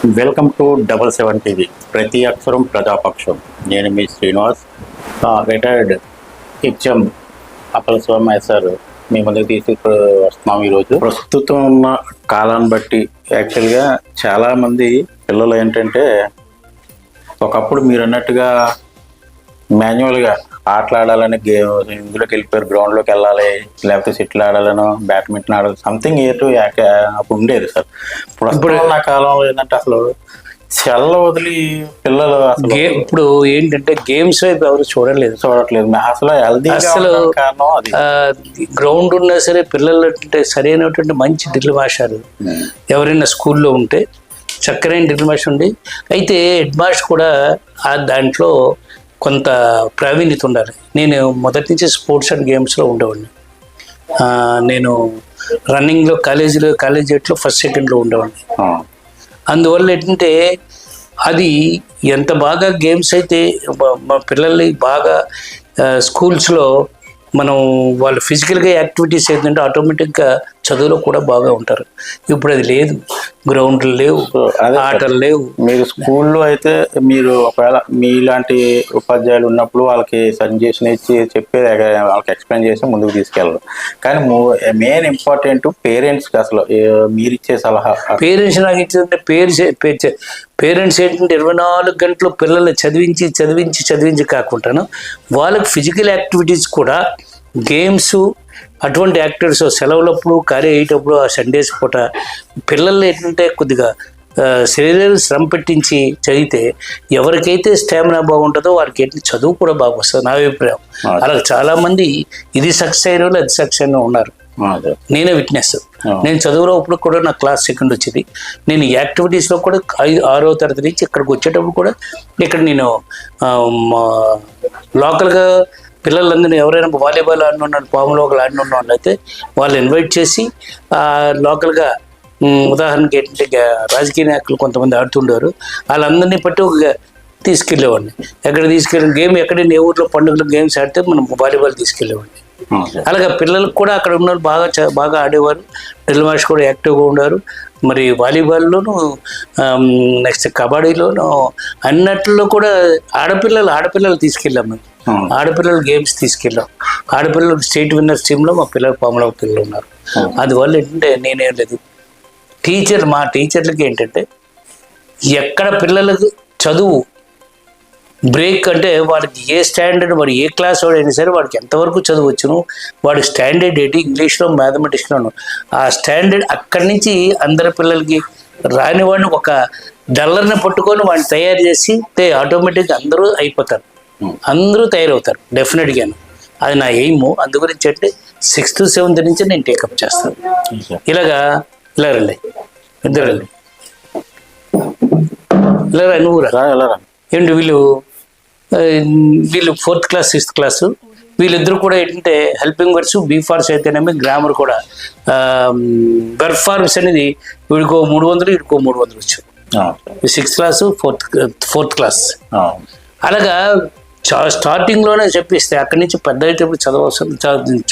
Welcome to 77 TV. ప్రతి అక్షరం ప్రజాపక్షం. నేను మీ Srinivas, retired HM Appalaswamy sir మీ ముందుకు వస్తున్నాం. ఈరోజు ప్రస్తుతం ఉన్న కాలాన్ని బట్టి యాక్చువల్గా చాలామంది పిల్లలు ఏంటంటే, ఒకప్పుడు మీరు అన్నట్టుగా మాన్యువల్గా ఆటలాడాలని ఇందులోకి వెళ్ళిపోయారు, గ్రౌండ్లోకి వెళ్ళాలి, లేకపోతే షటిల్ ఆడాలను, బ్యాడ్మింటన్ ఆడాలి, సంథింగ్ అప్పుడు ఉండేది సార్. ఇప్పుడు నా కాలంలో ఏంటంటే అసలు సెల్ వదిలి పిల్లలు అసలు ఇప్పుడు ఏంటంటే గేమ్స్ వైపు ఎవరు చూడట్లేదు అసలు హెల్దీ. అసలు గ్రౌండ్ ఉన్నా సరే పిల్లలు అంటే సరైనటువంటి మంచి డ్రిల్ మాస్టర్ ఎవరైనా స్కూల్లో ఉంటే చక్కరైన డ్రిల్ మాస్టర్ ఉండి, అయితే హెడ్ మాస్టర్ కూడా దాంట్లో కొంత ప్రావీణ్యత ఉండాలి. నేను మొదటి నుంచి స్పోర్ట్స్ అండ్ గేమ్స్లో ఉండేవాడిని. నేను రన్నింగ్లో కాలేజ్ ఎట్లో ఫస్ట్ సెకండ్లో ఉండేవాడిని. అందువల్ల ఏంటంటే అది ఎంత బాగా గేమ్స్ అయితే మా పిల్లల్ని బాగా స్కూల్స్లో మనం వాళ్ళు ఫిజికల్గా యాక్టివిటీస్ ఏంటంటే ఆటోమేటిక్గా చదువులో కూడా బాగా ఉంటారు. ఇప్పుడు అది లేదు, గ్రౌండ్లు లేవు, ఆటలు లేవు. మీరు స్కూల్లో అయితే మీరు ఒకవేళ మీలాంటి ఉపాధ్యాయులు ఉన్నప్పుడు వాళ్ళకి సజెషన్ ఇచ్చి చెప్పి వాళ్ళకి ఎక్స్ప్లెయిన్ చేసి ముందుకు తీసుకెళ్ళరు. కానీ మెయిన్ ఇంపార్టెంట్ పేరెంట్స్కి అసలు మీరు ఇచ్చే సలహా. పేరెంట్స్ నాకు ఇచ్చిందంటే పేరెంట్స్ ఏంటంటే 24 గంటలు పిల్లల్ని చదివించి కాకుండాను వాళ్ళకి ఫిజికల్ యాక్టివిటీస్ కూడా గేమ్స్ అటువంటి యాక్టివిటీస్ సెలవులప్పుడు కార్య అయ్యేటప్పుడు ఆ సండేస్ పూట పిల్లల్ని ఏంటంటే కొద్దిగా శరీరాన్ని శ్రమ పెట్టించి చదివితే ఎవరికైతే స్టామినా బాగుంటుందో వారికి ఏంటి చదువు కూడా బాగా వస్తుంది నా అభిప్రాయం. అలా చాలామంది ఇది సక్సెస్ అయిన వాళ్ళు అది సక్సెస్ అయిన ఉన్నారు. నేనే విట్నెస్. నేను చదువులో ఇప్పుడు కూడా నా క్లాస్ సెకండ్ వచ్చింది. నేను యాక్టివిటీస్లో కూడా 6వ తరగతి నుంచి ఇక్కడికి వచ్చేటప్పుడు కూడా ఇక్కడ నేను లోకల్గా పిల్లలందరినీ ఎవరైనా వాలీబాల్ ఆడిన పాములో ఒకరు ఆడిన వాళ్ళు అయితే వాళ్ళు ఇన్వైట్ చేసి లోకల్గా ఉదాహరణకి ఏంటంటే రాజకీయ నాయకులు కొంతమంది ఆడుతుండేవారు, వాళ్ళందరినీ బట్టి ఒక తీసుకెళ్ళేవాడిని. ఎక్కడ తీసుకెళ్ళి గేమ్ ఎక్కడైనా ఏ ఊర్లో పండుగలు గేమ్స్ ఆడితే మనం వాలీబాల్ తీసుకెళ్ళేవాడిని. అలాగే పిల్లలకు కూడా అక్కడ ఉన్న వాళ్ళు బాగా ఆడేవారు. డ్రిల్ మాస్టర్ కూడా యాక్టివ్గా ఉండేవారు. మరి వాలీబాల్లోనూ నెక్స్ట్ కబడ్డీలోనూ అన్నట్లో కూడా ఆడపిల్లలు తీసుకెళ్ళాం. మేము ఆడపిల్లలు గేమ్స్ తీసుకెళ్ళాం. ఆడపిల్లలకు స్టేట్ విన్నర్స్ టీంలో మా పాముల పిల్లలు ఉన్నారు. అందువల్ల ఏంటంటే నేనేం లేదు, మా టీచర్లకి ఏంటంటే ఎక్కడ పిల్లలకు చదువు బ్రేక్ అంటే వాడికి ఏ స్టాండర్డ్, వాడు ఏ క్లాస్ వాడైనా సరే వాడికి ఎంతవరకు చదువుచ్చును, వాడి స్టాండర్డ్ ఏంటి, ఇంగ్లీష్లో మ్యాథమెటిక్స్లోను ఆ స్టాండర్డ్ అక్కడి నుంచి అందరి పిల్లలకి రాని వాడిని ఒక డల్లర్ని పట్టుకొని వాడిని తయారు చేసి ఆటోమేటిక్గా అందరూ అయిపోతారు, అందరూ తయారవుతారు డెఫినెట్గాను. అది నా ఎయిమ్. అందు గురించి అంటే 6th 7th నుంచి నేను టేకప్ చేస్తాను. ఇలా రండి, ఇద్దరు రండి, ఇలా రా, నువ్వు రా. ఏంటి వీళ్ళు 4th క్లాస్ 6th క్లాసు వీళ్ళిద్దరు కూడా ఏంటంటే హెల్పింగ్ వర్డ్స్ బీఫార్స్ అయితేనేమి గ్రామర్ కూడా పెర్ఫార్మెన్స్ అనేది వీడికో 300 వీడికో 300 వచ్చు. 6th క్లాసు 4th క్లాస్ అలాగా స్టార్టింగ్లోనే చెప్పిస్తే అక్కడి నుంచి పెద్ద అయ్యేటప్పుడు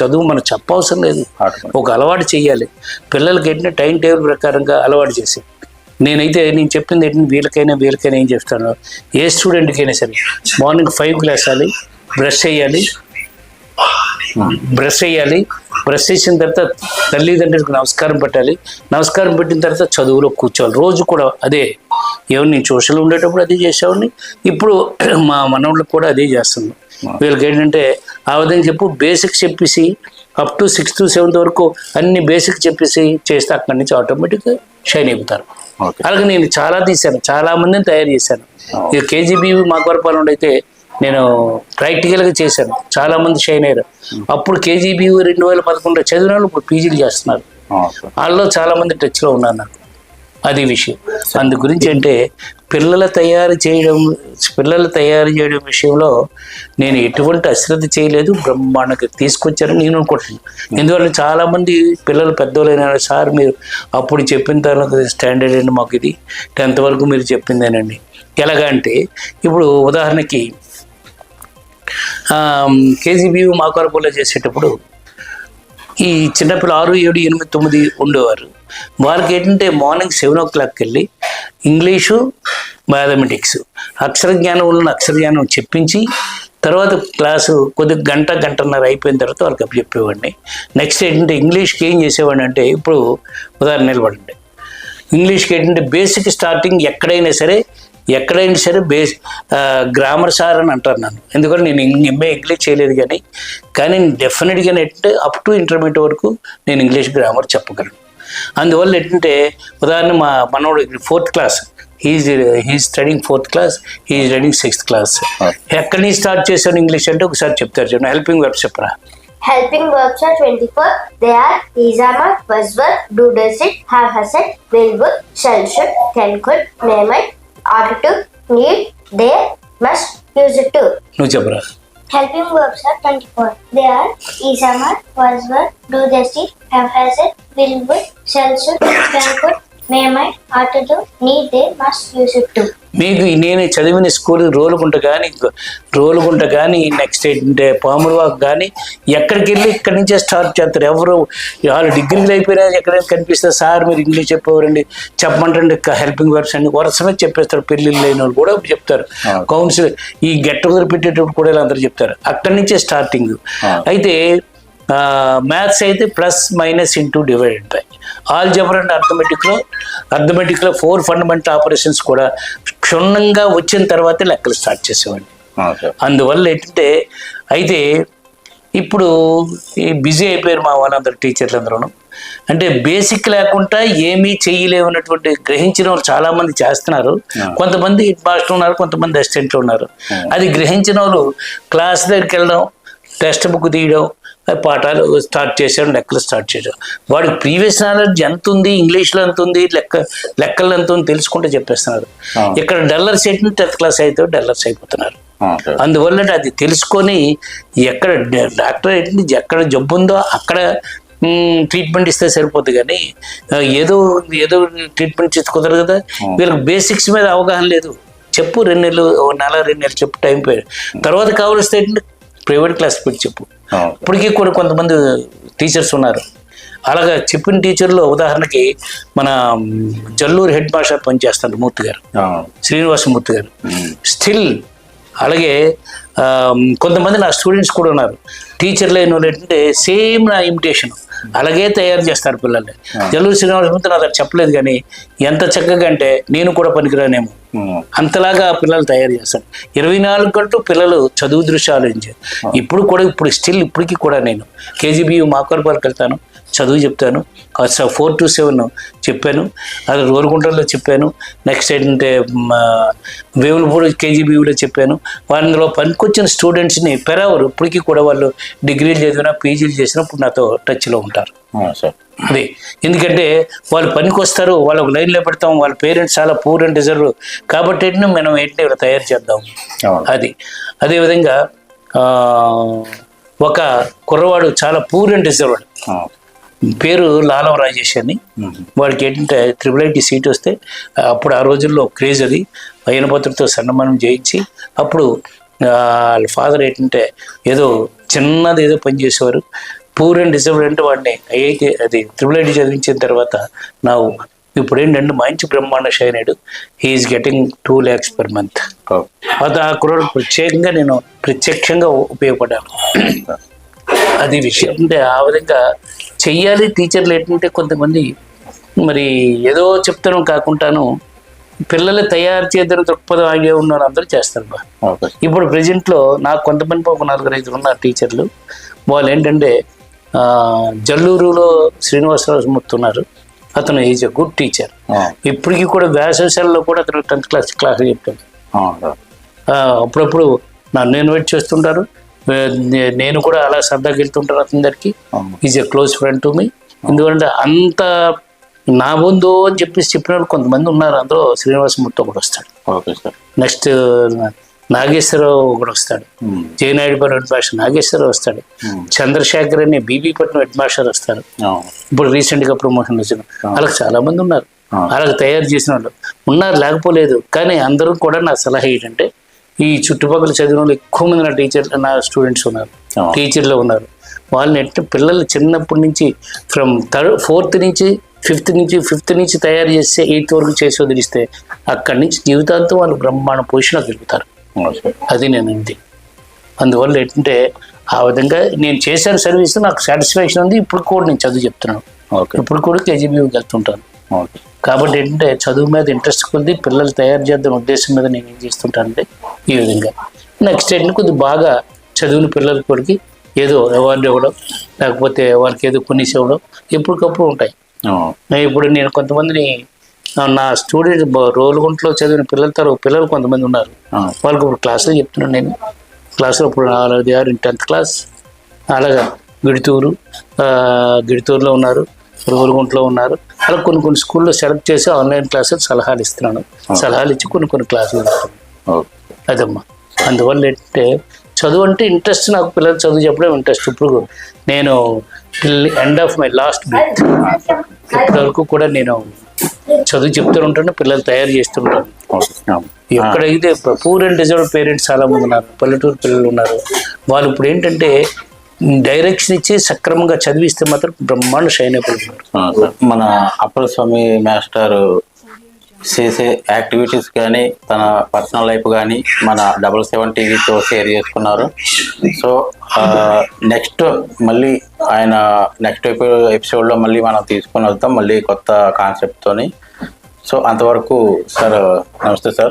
చదువు మనం చెప్పవసరం లేదు. ఒక అలవాటు చేయాలి పిల్లలకి ఏంటంటే టైం టేబుల్ ప్రకారంగా అలవాటు చేసి. నేను చెప్పింది ఏంటంటే వీళ్ళకైనా ఏం చెప్తాను, ఏ స్టూడెంట్కైనా సరే మార్నింగ్ 5 లేసాలి, బ్రష్ చేయాలి, బ్రష్ చేసిన తర్వాత తల్లిదండ్రులకు నమస్కారం పెట్టాలి, నమస్కారం పెట్టిన తర్వాత చదువులో కూర్చోవాలి. రోజు కూడా అదే. నేను సోషల్ ఉండేటప్పుడు అదే చేసేవాడిని, ఇప్పుడు మా మనవాళ్ళకి కూడా అదే చేస్తున్నాం. వీళ్ళకి ఏంటంటే ఆ విధంగా బేసిక్స్ చెప్పేసి అప్ టు 6th 7th వరకు అన్ని బేసిక్ చెప్పేసి చేస్తే అక్కడి నుంచి ఆటోమేటిక్గా షైన్ అయిపోతారు. అలాగే నేను చాలా మందిని తయారు చేశాను. ఇక కేజీబీ మాకవరపాలెంలో అయితే నేను ప్రాక్టికల్గా చేశాను, చాలా మంది షైన్ అయ్యారు. అప్పుడు కేజీబీ 2011 చదివిన వాళ్ళు ఇప్పుడు పీజీలు చేస్తున్నారు. వాళ్ళలో చాలా మంది టచ్లో ఉన్నారు నాకు. అది విషయం. అందు గురించి అంటే పిల్లలు తయారు చేయడం విషయంలో నేను ఎటువంటి అశ్రద్ధ చేయలేదు, బ్రహ్మాండంగా తీసుకొచ్చారని నేను అనుకుంటున్నాను. ఎందువల్ల చాలామంది పిల్లలు పెద్దోళ్ళైనా సార్ మీరు అప్పుడు చెప్పిన తర్వాత స్టాండర్డ్ అండి మాకు ఇది 10th వరకు మీరు చెప్పిందేనండి. ఎలాగా అంటే ఇప్పుడు ఉదాహరణకి కేజీబీ మాకవరపల్లిలో చేసేటప్పుడు ఈ చిన్నపిల్ల 6, 7, 8, 9 ఉండేవారు. వాళ్ళకి ఏంటంటే మార్నింగ్ 7 o'clock వెళ్ళి ఇంగ్లీషు, మ్యాథమెటిక్స్, అక్షర జ్ఞానం ఉన్న అక్షర జ్ఞానం చెప్పించి తర్వాత క్లాసు కొద్దిగా గంటన్నర అయిపోయిన తర్వాత వాళ్ళకి అప్పు చెప్పేవాడిని. నెక్స్ట్ ఏంటంటే ఇంగ్లీష్కి ఏం చేసేవాడిని అంటే, ఇప్పుడు ఉదాహరణ నిలబడండి, ఇంగ్లీష్కి ఏంటంటే బేసిక్ స్టార్టింగ్ ఎక్కడైనా సరే గ్రామర్ సార్ అని అంటారు నన్ను. ఎందుకంటే నేను ఎంఏ ఇంగ్లీష్ చేయలేదు, కానీ డెఫినెట్గా ఏంటంటే అప్ టు ఇంటర్మీడియట్ వరకు నేను ఇంగ్లీష్ గ్రామర్ చెప్పగలను. అందువల్ల ఏంటంటే ఉదాహరణ మనోడు 4th class, he's studying 4th class, he's reading 6th class. ఎక్కడి నుంచి స్టార్ట్ చేశాను ఇంగ్లీష్ అంటే ఒకసారి చెప్తారు చూడండి. హెల్పింగ్ వర్బ్స్ చెప్పరా. Helping verbs are 24. They are is, am, was, were, do, does it, have, has it, will, would, shall, should, can, could, may, might, ought to, need, they, must, use it to. నువ్వు చెప్పరా. Helping verbs are 24. They are is, am, was, were, do, does it, have, has it, will, would, shall, should, can, could, may, might, ought to, need, they, must, use it to. మీకు నేను చదివిన school Rolugunta కానీ next ఏంటంటే పాములవాక్ కానీ ఎక్కడికి వెళ్ళి ఇక్కడి నుంచే స్టార్ట్ చేస్తారు. ఎవరు వాళ్ళు డిగ్రీలు అయిపోయినా ఎక్కడైనా కనిపిస్తారు, సార్ మీరు ఇంగ్లీష్ చెప్పేవారండి, చెప్పమంటండి హెల్పింగ్ వర్బ్స్ అండి, వరుసమే చెప్పేస్తారు. పెళ్ళిళ్ళు లేని వాళ్ళు కూడా చెప్తారు. కౌన్సిల్ ఈ గెట్ టుగెదర్ పెట్టేటప్పుడు కూడా అందరూ చెప్తారు. అక్కడి నుంచే స్టార్టింగ్. అయితే మ్యాథ్స్ అయితే plus minus into divide by. Algebra and అర్థమెటిక్లో 4 ఫండమెంటల్ ఆపరేషన్స్ కూడా క్షుణ్ణంగా వచ్చిన తర్వాతే లెక్కలు స్టార్ట్ చేసేవాడిని. అందువల్ల ఏంటంటే అయితే ఇప్పుడు బిజీ అయిపోయారు మా వాళ్ళందరూ, టీచర్లు అందరూ. అంటే బేసిక్ లేకుండా ఏమీ చేయలేమన్నటువంటి గ్రహించిన వాళ్ళు చాలామంది చేస్తున్నారు. కొంతమంది హెడ్ మాస్టర్ ఉన్నారు, కొంతమంది అసిస్టెంట్లు ఉన్నారు. అది గ్రహించిన వాళ్ళు క్లాస్ దగ్గరికి వెళ్ళడం, టెక్స్ట్ బుక్ తీయడం, పాఠాలు స్టార్ట్ చేశాడు, లెక్కలు స్టార్ట్ చేశాడు. వాడికి ప్రీవియస్ నాలెడ్జ్ ఎంత ఉంది, ఇంగ్లీష్లో ఎంత ఉంది, లెక్కలు ఎంత ఉంది తెలుసుకుంటే చెప్పేస్తున్నారు. ఇక్కడ డల్లర్స్ ఏంటంటే 10th క్లాస్ అయితే డల్లర్స్ అయిపోతున్నారు. అందువల్ల అది తెలుసుకొని ఎక్కడ డాక్టర్ ఏంటంటే ఎక్కడ జబ్బు ఉందో అక్కడ ట్రీట్మెంట్ ఇస్తే సరిపోద్ది, కానీ ఏదో ట్రీట్మెంట్ చేసి కుదరదు కదా. వీళ్ళకి బేసిక్స్ మీద అవగాహన లేదు. చెప్పు 2 నెలలు, 2 నెలలు చెప్పు, టైం పోయాడు. తర్వాత కావాల్సి ఏంటంటే ప్రైవేట్ క్లాస్ పెట్టి చెప్పు. ఇప్పటికీ కూడా కొంతమంది టీచర్స్ ఉన్నారు. అలాగా చెప్పిన టీచర్లో ఉదాహరణకి మన జల్లూరు హెడ్ మాస్టర్ పనిచేస్తారు మూర్తి గారు, శ్రీనివాసమూర్తి గారు. స్టిల్ అలాగే కొంతమంది నా స్టూడెంట్స్ కూడా ఉన్నారు. టీచర్లు అయిన వాళ్ళు ఏంటంటే సేమ్ నా ఇమిటేషన్ అలాగే తయారు చేస్తారు పిల్లల్ని. జల్లూరు శ్రీనివాసమూర్తి నా దగ్గర చెప్పలేదు, కానీ ఎంత చక్కగా అంటే నేను కూడా పనికిరానేమో అంతలాగా పిల్లలు తయారు చేస్తాను. 24 గంటలు పిల్లలు చదువు దృష్టి ఆలోచించారు. ఇప్పుడు స్టిల్ ఇప్పటికీ కూడా నేను కేజీబీయూ మాకర్పాలకు వెళ్తాను, చదువు చెప్తాను. 4 to 7 చెప్పాను, అది రోలుగుంటలో చెప్పాను. నెక్స్ట్ ఏంటంటే వేవులపూడి కేజీబీయూలో చెప్పాను. అందులో పనికొచ్చిన స్టూడెంట్స్ని పెరవరు. ఇప్పటికీ కూడా వాళ్ళు డిగ్రీలు చదివినా, పీజీలు చేసినా ఇప్పుడు నాతో టచ్లో ఉంటారు. అదే ఎందుకంటే వాళ్ళు పనికి వస్తారు, వాళ్ళకు లైన్లో పెడతాం. వాళ్ళ పేరెంట్స్ చాలా పూర్ అండ్ రిజర్వ్ కాబట్టి మనం ఏంటంటే ఇలా తయారు చేద్దాం. అది అదేవిధంగా ఒక కుర్రవాడు చాలా పూర్ అండ్ రిజర్వ్డ్, పేరు లాలవ రాజేష్ అని. వాడికి ఏంటంటే IIIT సీట్ వస్తే అప్పుడు ఆ రోజుల్లో క్రేజ్ అది, అయ్యనపత్రితో సన్మానం చేయించి అప్పుడు వాళ్ళ ఫాదర్ ఏంటంటే ఏదో చిన్నది ఏదో పని చేసేవారు. పూర్ అండ్ రిజర్వ్డ్ అంటే వాడిని IIT చదివించిన తర్వాత ఇప్పుడు ఏంటంటే మంచి బ్రహ్మాండ షైనాడు. He's getting 2 lakhs per month. అది ఆ కుర్రాడు ప్రత్యక్షంగా ఉపయోగపడ్డాను. అది విషయం అంటే ఆ విధంగా చెయ్యాలి. టీచర్లు ఏంటంటే కొంతమంది మరి ఏదో చెప్తాను కాకుండాను పిల్లలు తయారు చేద్దరు దృక్పథం ఆగే ఉన్నారు, అందరూ చేస్తారు బా. ఇప్పుడు ప్రెజెంట్లో నాకు కొంతమంది ఒక 4-5 ఉన్నారు టీచర్లు. వాళ్ళు ఏంటంటే జల్లూరులో శ్రీనివాసరావు ఉన్నారు. అతను ఈజ్ ఎ గుడ్ టీచర్. ఇప్పటికీ కూడా వేసవిశాలలో కూడా అతను 10th క్లాస్ చెప్తాడు. అప్పుడప్పుడు నన్ను ఇన్వైట్ చేస్తుంటారు, నేను కూడా అలా సరదాగా వెళ్తుంటాను అతని దగ్గరికి. Is a close friend to me. ఎందుకంటే అంత నా బంధు అని చెప్పిన వాళ్ళు కొంతమంది ఉన్నారు. అందులో శ్రీనివాసమూర్తి ఒకటి వస్తాడు, నెక్స్ట్ నాగేశ్వరరావు ఒకటి వస్తాడు, జయనాయుడుపల్లి హెడ్ మాస్టర్ నాగేశ్వరరావు వస్తాడు, చంద్రశేఖర్ అని బీబీపట్నం హెడ్ మాస్టర్ వస్తారు. ఇప్పుడు రీసెంట్గా ప్రమోషన్ వచ్చిన వాళ్ళకి చాలా మంది ఉన్నారు. అలాగ తయారు చేసిన వాళ్ళు ఉన్నారు, లేకపోలేదు. కానీ అందరూ కూడా నా సలహా ఏంటంటే ఈ చుట్టుపక్కల చదివిన వాళ్ళు ఎక్కువ మంది నా స్టూడెంట్స్ ఉన్నారు, టీచర్లు ఉన్నారు. వాళ్ళని ఎట్లా పిల్లలు చిన్నప్పటి నుంచి ఫ్రమ్ ఫోర్త్ నుంచి ఫిఫ్త్ నుంచి తయారు చేస్తే 8th వరకు చేసి వదిలిస్తే అక్కడి నుంచి జీవితాంతం వాళ్ళు బ్రహ్మాండ పొజిషన్ గెలుపుతారు. అది నేను అంతే. అందువల్ల ఏంటంటే ఆ విధంగా నేను చేశాను సర్వీస్, నాకు సాటిస్ఫాక్షన్ ఉంది. ఇప్పుడు కూడా నేను చదువు చెప్తున్నాను. ఇప్పుడు కూడా కేజీబీకి వెళ్తుంటాను. కాబట్టి ఏంటంటే చదువు మీద ఇంట్రెస్ట్ కొద్ది పిల్లలు తయారు చేద్దాం ఉద్దేశం మీద నేను ఏం చేస్తుంటానంటే ఈ విధంగా. నెక్స్ట్ ఏంటంటే కొద్దిగా బాగా చదువుని పిల్లల కొడికి ఏదో అవార్డు ఇవ్వడం, లేకపోతే వాళ్ళకి ఏదో కొనిసి ఇవ్వడం ఎప్పటికప్పుడు ఉంటాయి. ఇప్పుడు నేను కొంతమందిని నా స్టూడెంట్ రోలుగుంటలో చదివిన పిల్లలు కొంతమంది ఉన్నారు. వాళ్ళకి ఇప్పుడు క్లాసులో చెప్తున్నాను. నేను క్లాసులో ఇప్పుడు 10th క్లాస్, అలాగా గిడుతూరులో ఉన్నారు, రోలుగుంటలో ఉన్నారు. అలా కొన్ని స్కూల్లో సెలెక్ట్ చేసి ఆన్లైన్ క్లాసులు సలహాలు ఇస్తున్నాను. సలహాలు ఇచ్చి కొన్ని క్లాసులు ఇస్తున్నాను. అదమ్మా. అందువల్ల ఏంటంటే చదువు అంటే ఇంట్రెస్ట్. నాకు పిల్లలు చదువు చెప్పడం ఇంట్రెస్ట్. ఇప్పుడు నేను end of my last breath ఇప్పటివరకు కూడా నేను చదువు చెప్తూ ఉంటాను, పిల్లలు తయారు చేస్తుంటాను. ఎక్కడైతే పూర్ అండ్ రిజర్వ్డ్ పేరెంట్స్ చాలా మంది ఉన్నారు, పల్లెటూరు పిల్లలు ఉన్నారు. వాళ్ళు ఇప్పుడు ఏంటంటే డైరెక్షన్ ఇచ్చి సక్రమంగా చదివిస్తే మాత్రం బ్రహ్మాండ షైన్ అయిపోతున్నారు. మన అప్పలస్వామి మాస్టర్ చేసే యాక్టివిటీస్ కానీ తన పర్సనల్ లైఫ్ కానీ మన 7 టీవీతో షేర్ చేసుకున్నారు. సో నెక్స్ట్ మళ్ళీ ఆయన నెక్స్ట్ ఎపిసోడ్లో మళ్ళీ మనం తీసుకొని వద్దాం, మళ్ళీ కొత్త కాన్సెప్ట్తోని. సో అంతవరకు సార్ నమస్తే సార్.